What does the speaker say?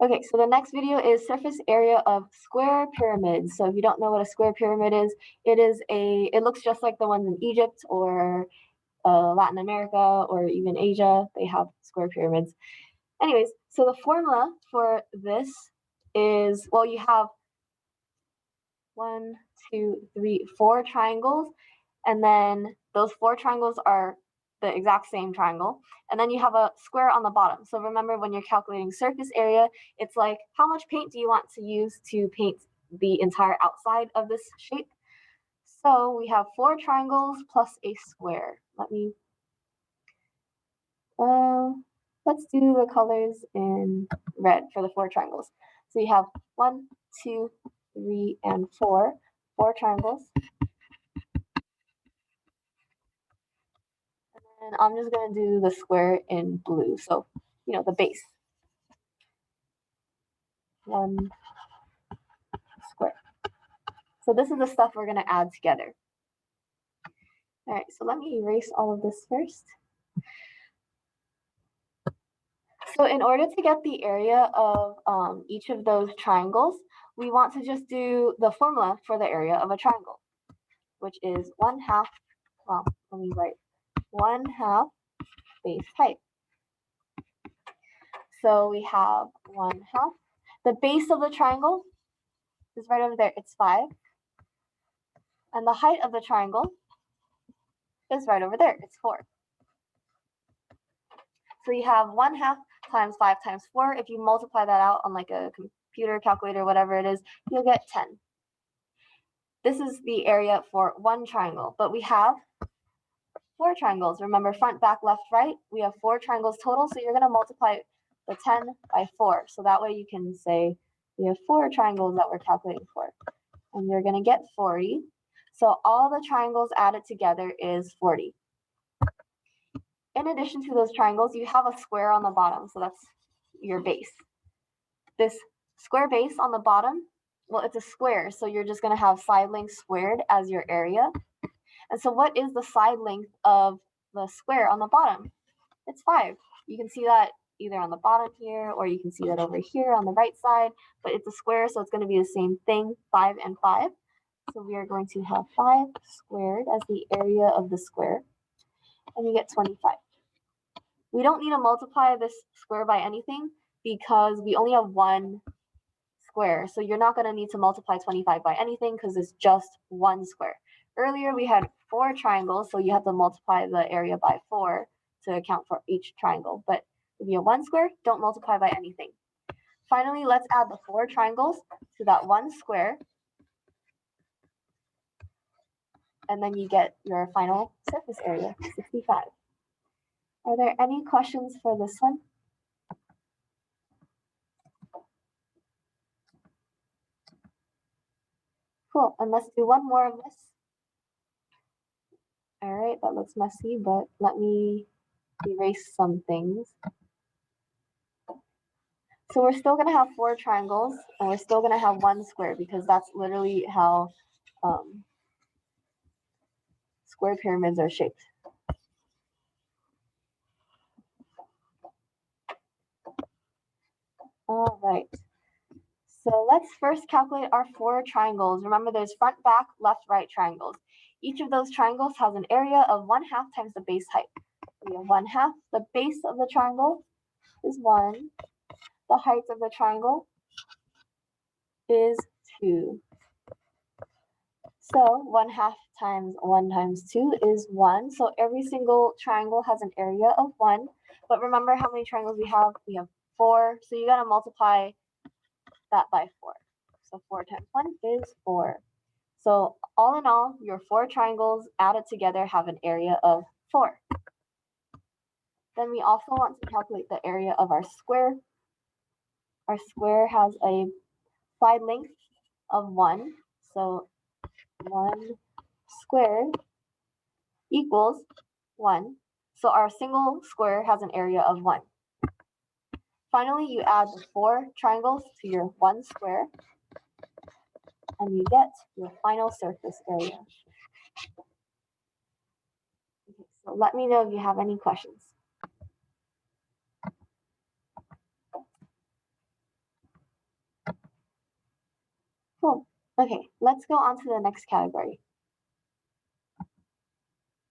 Okay, so the next video is surface area of square pyramids. So if you don't know what a square pyramid is, it looks just like the ones in Egypt or Latin America or even Asia. They have square pyramids. Anyways, so the formula for this is, well, you have 1, 2, 3, 4 triangles, and then those 4 triangles are the exact same triangle, and then you have a square on the bottom. So remember, when you're calculating surface area, it's like, how much paint do you want to use to paint the entire outside of this shape? So we have 4 triangles plus a square. Let's do the colors in red for the 4 triangles. So you have 1, 2, 3, and 4 triangles. And I'm just going to do the square in blue. So, the base. 1 square. So this is the stuff we're going to add together. All right, so let me erase all of this first. So in order to get the area of each of those triangles, we want to just do the formula for the area of a triangle, which is 1/2, well, let me write 1/2 base height. So we have 1/2. The base of the triangle is right over there, it's 5. And the height of the triangle is right over there, it's 4. So you have 1/2 times 5 times 4. If you multiply that out on like a computer calculator, whatever it is, you'll get 10. This is the area for one triangle, but we have 4 triangles. Remember, front, back, left, right. We have 4 triangles total, so you're going to multiply the 10 by 4. So that way you can say we have 4 triangles that we're calculating for. And you're going to get 40. So all the triangles added together is 40. In addition to those triangles, you have a square on the bottom, so that's your base. This square base on the bottom, well, it's a square, so you're just going to have side length squared as your area. And so what is the side length of the square on the bottom? It's 5. You can see that either on the bottom here, or you can see that over here on the right side, but it's a square, so it's going to be the same thing, 5 and 5. So we are going to have 5 squared as the area of the square, and you get 25. We don't need to multiply this square by anything because we only have 1 square. So you're not going to need to multiply 25 by anything because it's just 1 square. Earlier we had 4 triangles, so you have to multiply the area by 4 to account for each triangle. But if you have 1 square, don't multiply by anything. Finally, let's add the 4 triangles to that 1 square. And then you get your final surface area, 65. Are there any questions for this one? Cool, and let's do one more of this. All right, that looks messy, but let me erase some things. So we're still going to have 4 triangles, and we're still going to have 1 square because that's literally how square pyramids are shaped. All right. So let's first calculate our 4 triangles. Remember, there's front, back, left, right triangles. Each of those triangles has an area of 1/2 times the base height. We have 1/2. The base of the triangle is 1. The height of the triangle is 2. So 1/2 times 1 times 2 is 1. So every single triangle has an area of 1. But remember how many triangles we have? We have 4. So you got to multiply that by 4. So 4 times 1 is 4. So all in all, your 4 triangles added together have an area of 4. Then we also want to calculate the area of our square. Our square has a side length of 1. So 1 squared equals 1. So our single square has an area of 1. Finally, you add the 4 triangles to your 1 square, and you get your final surface area. Okay, so let me know if you have any questions. Cool. Okay, let's go on to the next category.